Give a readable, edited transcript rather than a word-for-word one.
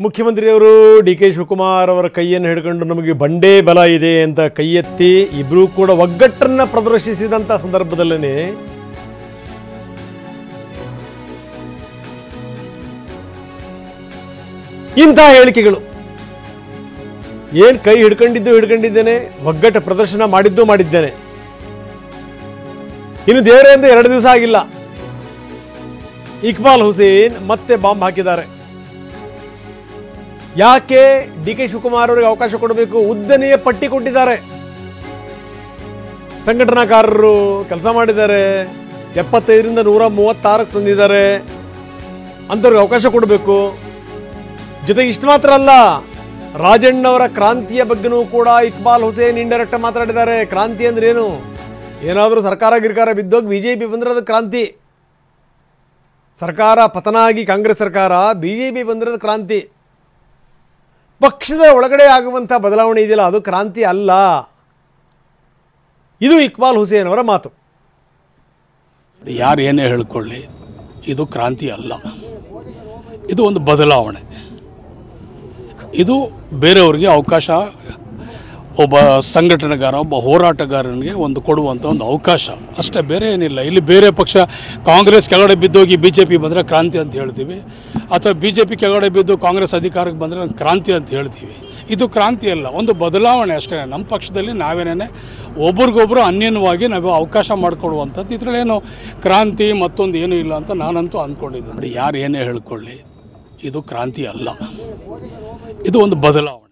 ಮುಖ್ಯಮಂತ್ರಿಯವರು ಡಿ.ಕೆ. ಶಿವಕುಮಾರ್ ಅವರ ಕೈಯನ್ನು ಹಿಡ್ಕೊಂಡು ನಮಗೆ ಬಂಡೆ ಬಲ ಇದೆ ಅಂತ ಕೈ ಎತ್ತಿ ಇಬ್ಬರೂ ಕೂಡ ಒಗ್ಗಟ್ಟನ್ನು ಪ್ರದರ್ಶಿಸಿದಂಥ ಸಂದರ್ಭದಲ್ಲೇ ಇಂಥ ಹೇಳಿಕೆಗಳು ಏನು ಕೈ ಹಿಡ್ಕೊಂಡಿದ್ದೇನೆ, ಒಗ್ಗಟ್ಟು ಪ್ರದರ್ಶನ ಮಾಡಿದ್ದೇನೆ. ಇನ್ನು ದೇವರಿಂದ 2 ದಿವಸ ಆಗಿಲ್ಲ, ಇಕ್ಬಾಲ್ ಹುಸೇನ್ ಮತ್ತೆ ಬಾಂಬ್ ಹಾಕಿದ್ದಾರೆ. ಯಾಕೆ ಡಿ.ಕೆ. ಶಿವಕುಮಾರ್ ಅವರಿಗೆ ಅವಕಾಶ ಕೊಡಬೇಕು? ಉದ್ದನೆಯ ಪಟ್ಟಿ ಕೊಟ್ಟಿದ್ದಾರೆ. ಸಂಘಟನಾಕಾರರು ಕೆಲಸ ಮಾಡಿದ್ದಾರೆ, 75ರಿಂದ 136 ತಂದಿದ್ದಾರೆ, ಅಂಥವ್ರಿಗೆ ಅವಕಾಶ ಕೊಡಬೇಕು. ಜೊತೆಗೆ ಇಷ್ಟು ಮಾತ್ರ ಅಲ್ಲ, ರಾಜಣ್ಣವರ ಕ್ರಾಂತಿಯ ಬಗ್ಗೆನೂ ಕೂಡ ಇಕ್ಬಾಲ್ ಹುಸೇನ್ ಇಂಡೈರೆಕ್ಟ್ ಮಾತಾಡಿದ್ದಾರೆ. ಕ್ರಾಂತಿ ಅಂದ್ರೆ ಏನು? ಏನಾದರೂ ಸರ್ಕಾರ ಗಿರ್ಕಾರ ಬಿದ್ದೋಗಿ ಬಿಜೆಪಿ ಬಂದರೆ ಅದು ಕ್ರಾಂತಿ. ಸರ್ಕಾರ ಪತನ ಆಗಿ ಕಾಂಗ್ರೆಸ್ ಸರ್ಕಾರ, ಬಿಜೆಪಿ ಬಂದರೆ ಅದು ಕ್ರಾಂತಿ. ಪಕ್ಷದ ಒಳಗಡೆ ಆಗುವಂಥ ಬದಲಾವಣೆ ಇದೆಯಲ್ಲ, ಅದು ಕ್ರಾಂತಿ ಅಲ್ಲ. ಇದು ಇಕ್ಬಾಲ್ ಹುಸೇನ್ ಅವರ ಮಾತು. ಯಾರು ಏನೇ ಹೇಳ್ಕೊಳ್ಳಿ, ಇದು ಕ್ರಾಂತಿ ಅಲ್ಲ, ಇದು ಒಂದು ಬದಲಾವಣೆ. ಇದು ಬೇರೆಯವ್ರಿಗೆ ಅವಕಾಶ, ಒಬ್ಬ ಸಂಘಟನೆಗಾರ, ಒಬ್ಬ ಹೋರಾಟಗಾರನಿಗೆ ಒಂದು ಕೊಡುವಂಥ ಒಂದು ಅವಕಾಶ ಅಷ್ಟೇ, ಬೇರೆ ಏನಿಲ್ಲ. ಇಲ್ಲಿ ಬೇರೆ ಪಕ್ಷ ಕಾಂಗ್ರೆಸ್ ಕೆಳಗಡೆ ಬಿದ್ದೋಗಿ ಬಿ ಜೆ ಪಿ ಬಂದರೆ ಕ್ರಾಂತಿ ಅಂತ ಹೇಳ್ತೀವಿ, ಅಥವಾ ಬಿ ಜೆ ಪಿ ಕೆಳಗಡೆ ಬಿದ್ದು ಕಾಂಗ್ರೆಸ್ ಅಧಿಕಾರಕ್ಕೆ ಬಂದರೆ ಕ್ರಾಂತಿ ಅಂತ ಹೇಳ್ತೀವಿ. ಇದು ಕ್ರಾಂತಿ ಅಲ್ಲ, ಒಂದು ಬದಲಾವಣೆ ಅಷ್ಟೇ. ನಮ್ಮ ಪಕ್ಷದಲ್ಲಿ ನಾವೇನೇ ಒಬ್ರಿಗೊಬ್ರು ಅನ್ಯನ್ಯವಾಗಿ ನಾವು ಅವಕಾಶ ಮಾಡಿಕೊಡುವಂಥದ್ದು. ಇದರಲ್ಲೇನು ಕ್ರಾಂತಿ ಮತ್ತೊಂದು ಏನೂ ಇಲ್ಲ ಅಂತ ನಾನಂತೂ ಅಂದ್ಕೊಂಡಿದ್ದೀನಿ. ಯಾರು ಏನೇ ಹೇಳ್ಕೊಳ್ಳಿ, ಇದು ಕ್ರಾಂತಿ ಅಲ್ಲ, ಇದು ಒಂದು ಬದಲಾವಣೆ.